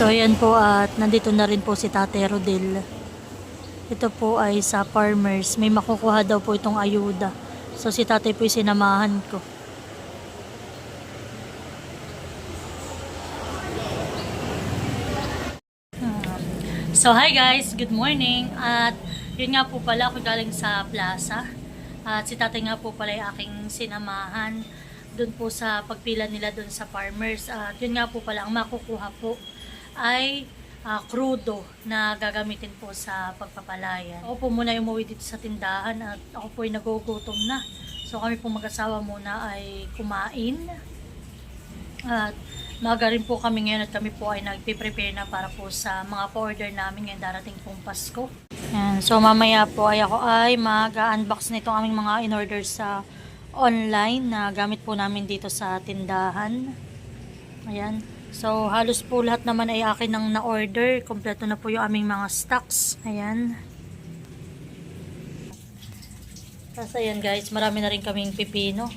So ayan po at nandito na rin po si Tate Rodel. Ito po ay sa farmers. May makukuha daw po itong ayuda. So si Tate po yung sinamahan ko. So hi guys, good morning. At yun nga po pala, ako galing sa plaza. At si Tate nga po pala yung aking sinamahan doon po sa pagpila nila doon sa farmers. At yun nga po pala, ang makukuha po ay krudo na gagamitin po sa pagpapalayan. Ako po muna yung umuwi dito sa tindahan at ako po ay nagugutom na. So kami po mag-asawa muna ay kumain. At maaga rin po kami ngayon at kami po ay nagpe-prepare na para po sa mga pa-order namin ngayong darating pong Pasko. Yan. So mamaya po ay ako ay mag-unbox nitong aming mga in-order sa online na gamit po namin dito sa tindahan. Ayan. So, halos po lahat naman ay akin nang na-order. Kompleto na po yung aming mga stocks. Ayan. Tapos ayan guys, marami na rin kaming pipino.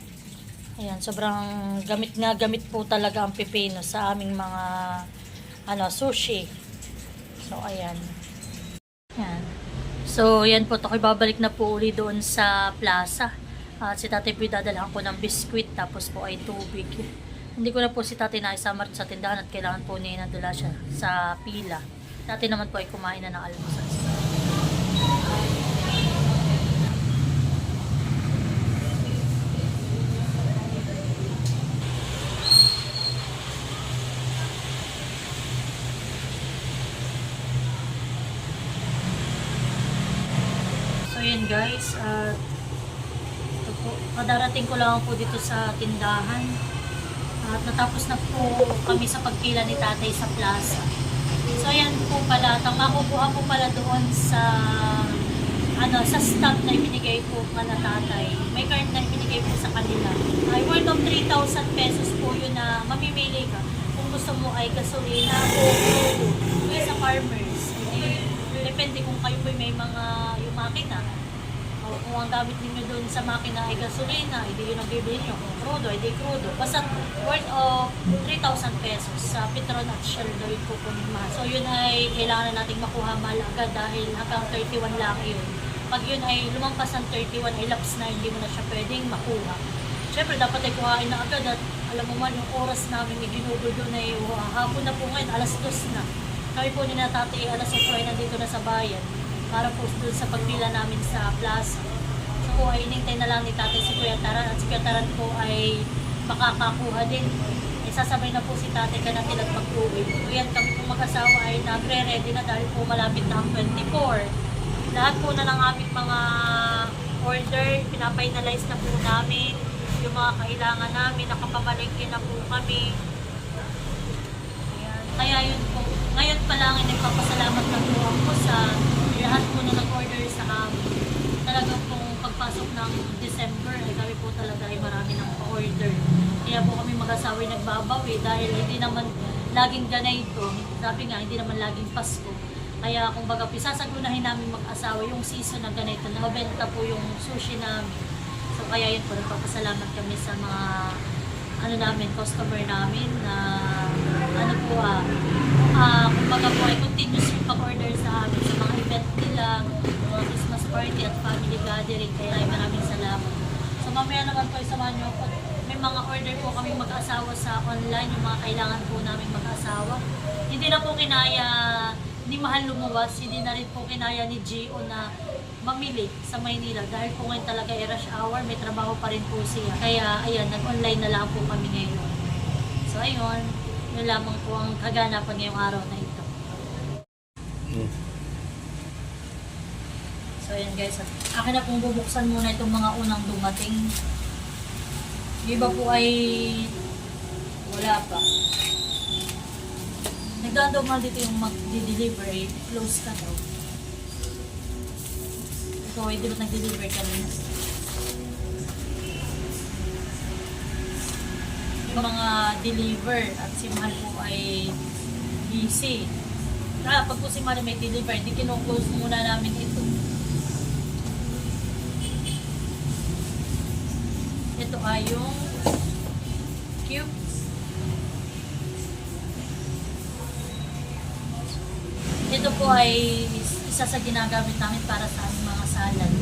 Ayan, sobrang gamit po talaga ang pipino sa aming mga sushi. So, ayan. Ayan. So, ayan po. Ako'y babalik na po uli doon sa plaza. At si Tatay po dadalhan ko ng biskwit tapos po ay tubig. Hindi ko na po si Tatay na isama sa tindahan at kailangan po niya nadala siya sa pila. Tatay naman po ay kumain na ng almusal. So yun guys, kadarating ko lang po dito sa tindahan. At natapos na po kami sa pagpila ni Tatay sa plaza. So ayan po pala, makukuha po pala doon sa sa stamp na ibinigay po pala Tatay. May card na ibinigay po sa kanila. Ay worth of 3,000 pesos po yun na mamimili ka. Kung gusto mo ay gasolina o crudo. Kaya sa farmers. Depende kung kayo po may mga yung makina. O kung ang gamit niyo doon sa makina ay gasolina, hindi yun ang bibili nyo. Kung crudo, hindi crudo. Basta worth of 3,000 pesos sa Petron at Shell daw yun po punumahan. So yun ay kailangan na nating makuha malaga dahil hanggang 31 lang yun. Pag yun ay lumampas ng 31 ay laps na, hindi mo na siya pwedeng makuha. Siyempre dapat ay kuhain na agad at alam mo man yung oras namin iginugol doon ay hapon na po ngayon, alas 2 na. Kami po ni Tatay alas 8 ay nandito na sa bayan para po doon sa pagpila namin sa plaza. So po ay inintay na lang ni Tatay si Kuya Taran at si Kuya Taran po ay makakakuha din. Ay sasabay na po si Tatay ka natin at mag-uwi. So yan, kami po mag-asawa ay nagre-ready na dahil po malapit na ang 24. Lahat po na ng aming mga order, pinapainalize na po namin yung mga kailangan namin, nakapamalengke na po kami. Ayan. Kaya yun po, ngayon pa lang ay nagpapasalamat na po ako sa lahat po na nag-order sa amin. Talagang pong pagpasok ng December ay kami po talaga ay marami ng order. Kaya po kami mag-asawa ay nagbabawi dahil hindi naman laging ganito. Sabi nga, hindi naman laging Pasko. Kaya kung baga sasagunahin namin mag-asawa yung season na ganito, na mabenta po yung sushi namin. So kaya yun po, nagpapasalamat kami sa mga customer namin na kung baga po ay continuous yung pag-order sa amin sa mga event nila, mga Christmas party at family gathering. Kaya ay maraming salamat. So mamaya naman po samahan nyo po. May mga order po kami mag-asawa sa online, yung mga kailangan po namin mag-asawa. Hindi na po kinaya, hindi mahal lumuwas, hindi na rin po kinaya ni Gio na mamili sa Maynila dahil po ngayon talaga ay rush hour, may trabaho pa rin po siya. Kaya ayan, nag-online na lang po kami ngayon. So ayun, yun lamang po ang kaganapan ngayong araw na ito. So ayan guys, akin na pong bubuksan muna itong mga unang dumating. Yung iba po ay wala pa. Nagdaan dito yung mag-deliver, close ka daw. Ito ay di ba nag-deliver kanina? Yung mga deliver at si Mahal po ay busy. Pag po si Mahal may deliver, hindi kino-close muna namin ito. Ito ay yung cubes. po ay isa sa ginagamit namin para sa aming mga salad.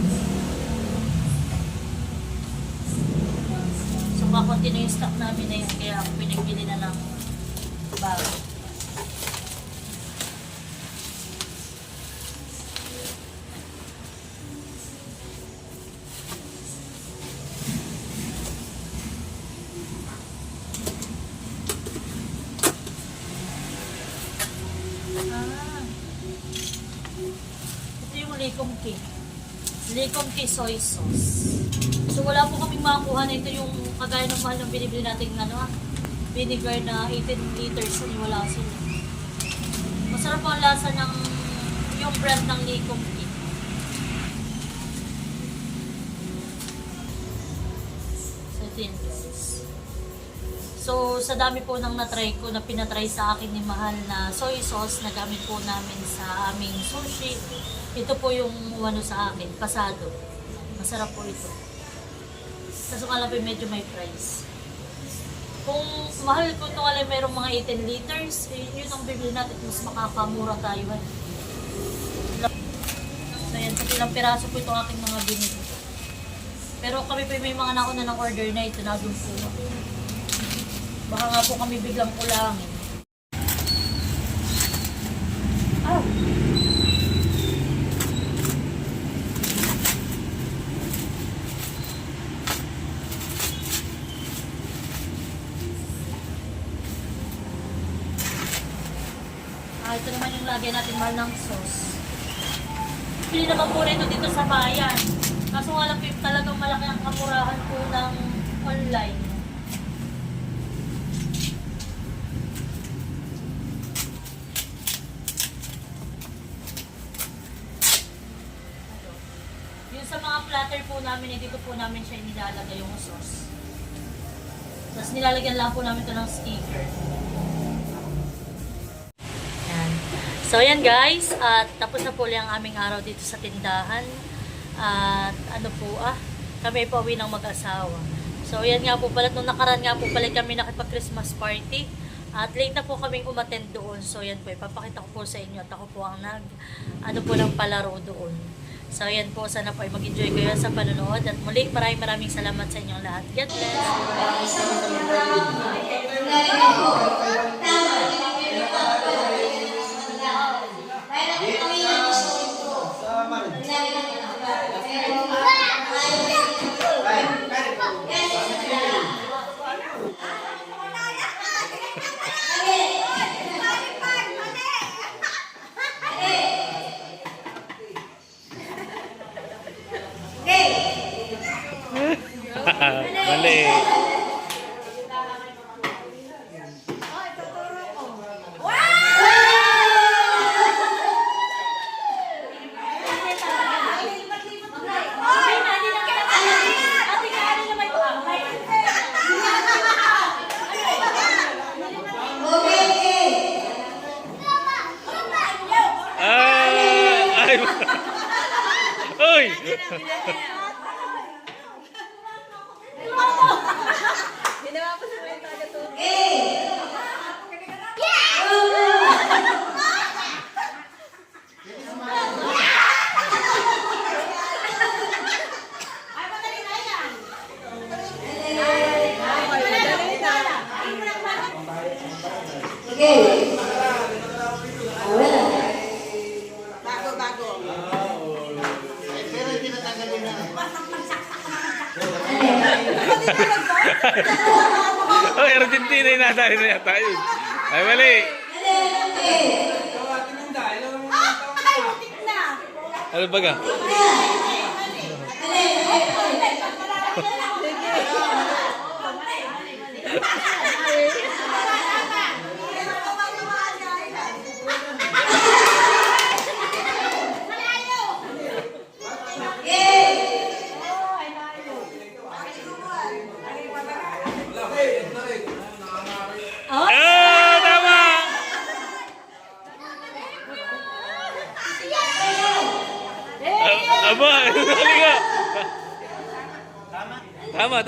So kakunti na yung stock namin na yun, kaya ako pinagpili na ng bago. Ito yung Likom Ki soy sauce. So wala po kaming makakuha na ito yung kagaya ng mahal ng binibili natin vinegar na 18 liters. Wala sila. Masarap po ang lasa ng yung brand ng Likom Ki. So ito yun guys. So, sa dami po ng natry ko, na pinatry sa akin ni Mahal na soy sauce na gamit po namin sa aming sushi. Ito po yung ano sa akin, pasado. Masarap po ito. Kaso nga lang po medyo may price. Kung mahal ko ito alam merong mga 18 liters, yun ang bibili natin, mas makakamura tayo. So yan, sa ilang piraso po itong aking mga binili. Pero kami po may mga nauna ng order na ito, naging po. Baka nga po kami biglang kulangin. Oh. Ito naman yung lagyan natin mahal ng sauce. Pili naman po rin ito dito sa bayan. Kaso nga lang talagang malaki ang kamurahan po ng online. Sa mga platter po namin, dito po namin siya nilalagay yung sauce. Tapos nilalagyan lang po namin ito ng sticker. Yan. So yan guys, at tapos na po ang aming araw dito sa tindahan. At ano po kami po uwi ng mag-asawa. So yan nga po pala, nung nakaraan nga po pala kami nakipag-Christmas party. At late na po kaming umattend doon. So yan po, ipapakita ko po sa inyo at ako po ang ng palaro doon. So yan po, sana po ay mag-enjoy kayo sa panonood. At muli, maraming salamat sa inyong lahat. God bless! Mali. Ay! Uy! Ginawa ko sa mga taga to. Bago. Pero hindi natanggalin na. Oh, Argentina yung nadali na yata yun. Ay, mali. Ano ba ka? Ah, tama! Aba, halika. Tama.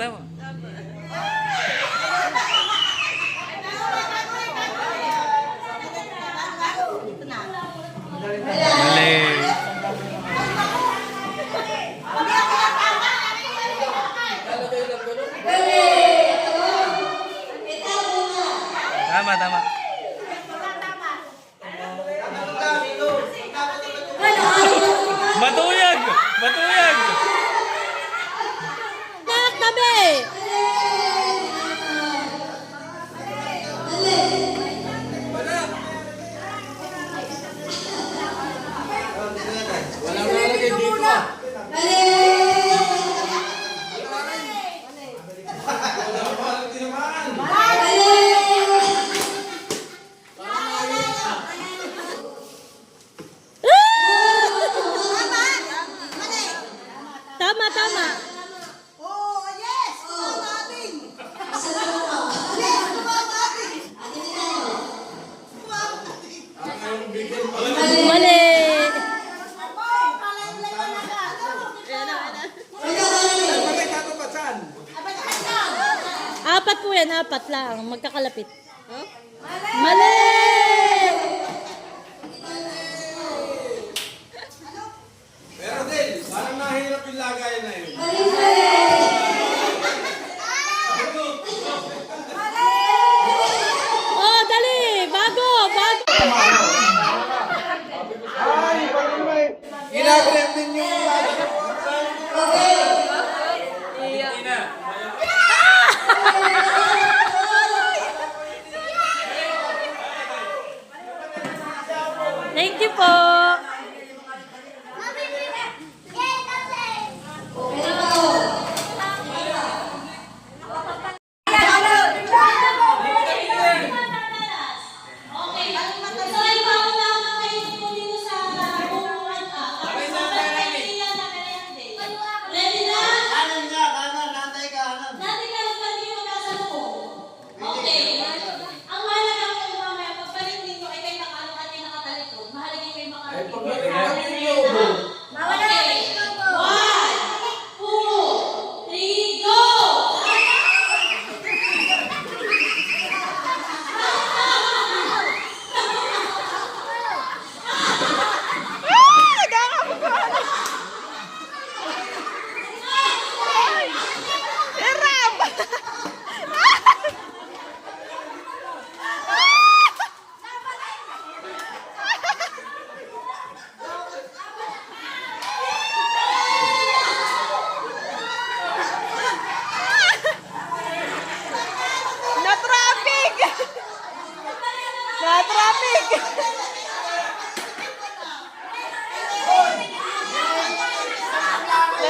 Ito na. tama. Matuyag! Matuyag! Tabi! Walang lalagay dito ah. Tama. Mali! Apat po yan, apat lang. Magkakalapit. Mali! Pero din, parang nahirap yung lagay na yun. Oh, dali! Bago! Ginagrip din yung lagay. Thank you po!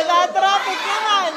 Na-traffic naman!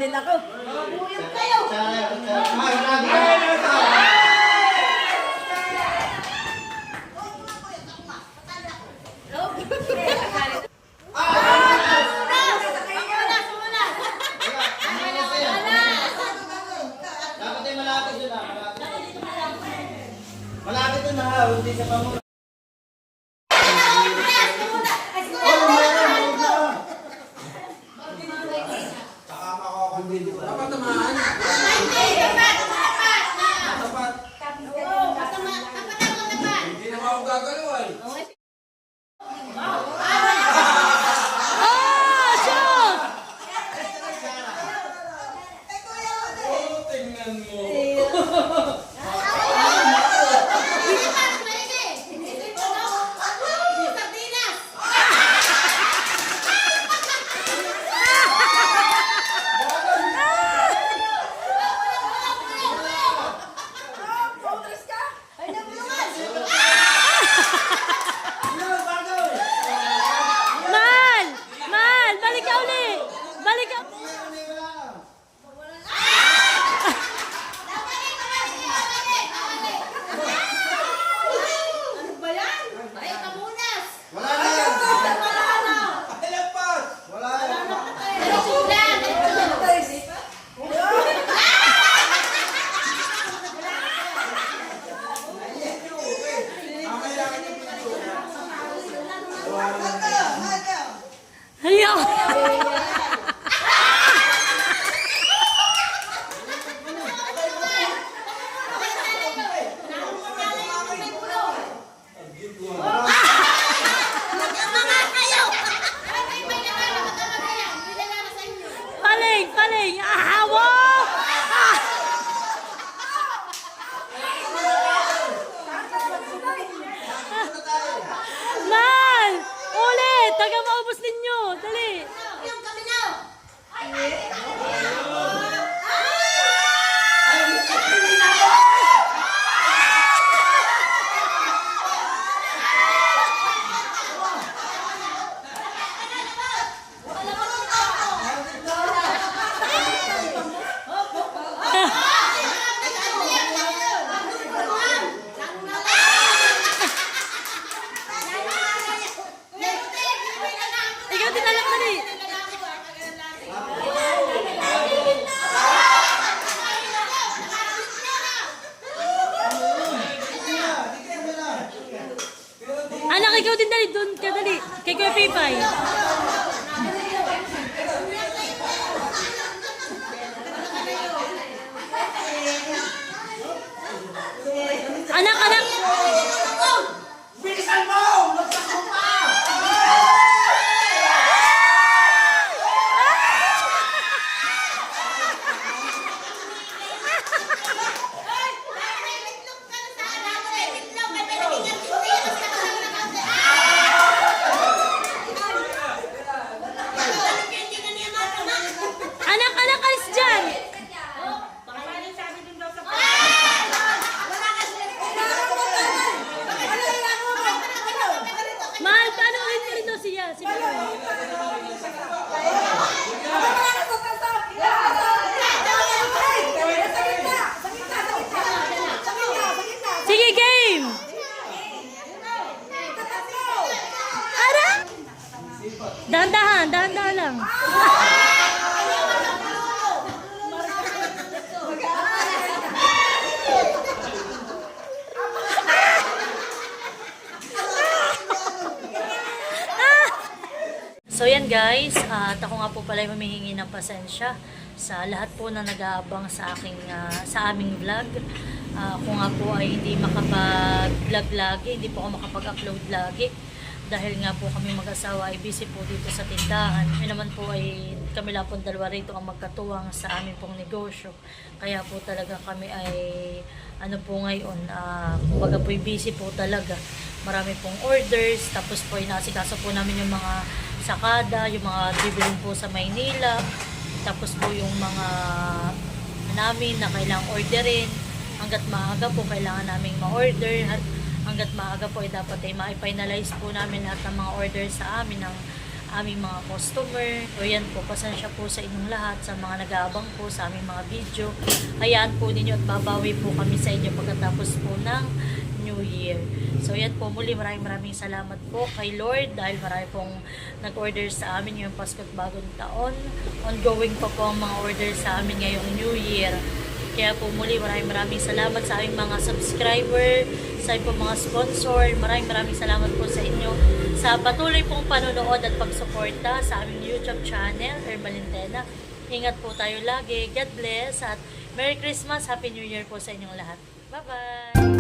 din ako. Buyog kayo. Dapat ay malapit yun ah. Malapit yun ah. Hindi ka pa mo. Dapat naman. Dapat. Hindi naman ako gagalaw ay. Ah! Shoot! Oh, tingnan mo. Mal! Mal! Balik ka uli! Balik ka! Wala na yan. Ay, lampas. Wala yan. Ayaw! Paling! Paling! Ahawo! Ah! Mal! Ulit! Taga maubos ninyo! Dali! Ikaw din alam dali! Anak, ikaw din dali! Doon ka dali! Kay Kuya Pipay! Anak, anak! Bilisan mo! Nagsasko pa! Anak, anak, alis dyan! Mahal, paano ulit mo ito siya? Si Sige, game! Ara! Dahan-dahan, dahan-dahan lang. So yan guys, at ako nga po pala ay humihingi ng pasensya sa lahat po na nag-aabang sa aking sa aming vlog. Ako nga po ay hindi makapag-vlog lagi, hindi po ako makapag-upload lagi dahil nga po kami mag-asawa ay busy po dito sa tindahan. Kami naman po ay kami lang po dalawa rito ang magkatuwang sa aming pong negosyo. Kaya po talaga kami ay ano po ngayon, kumbaga po busy po talaga. Marami pong orders, tapos po inasikaso po namin yung mga sakada, yung mga bibilin po sa Maynila, tapos po yung mga namin na kailangang orderin. Hanggat maaga po kailangan naming ma-order, hanggat maaga po ay dapat ay ma-finalize po namin lahat ng mga order sa amin ng aming mga customer. O yan po, pasensya po sa inyong lahat, sa mga nag-aabang po sa aming mga video. Hayaan po ninyo at babawi po kami sa inyo pagkatapos po ng New Year. So yan po, muli maraming salamat po kay Lord dahil marami pong nag-order sa amin ngayong Pasko at Bagong Taon. Ongoing pa po ang mga order sa amin ngayong New Year. Kaya po muli maraming salamat sa aming mga subscriber, sa aming po mga sponsor. Maraming salamat po sa inyo sa patuloy pong panonood at pagsuporta sa aming YouTube channel, Hermalintena. Ingat po tayo lagi. God bless at Merry Christmas, Happy New Year po sa inyong lahat. Bye-bye!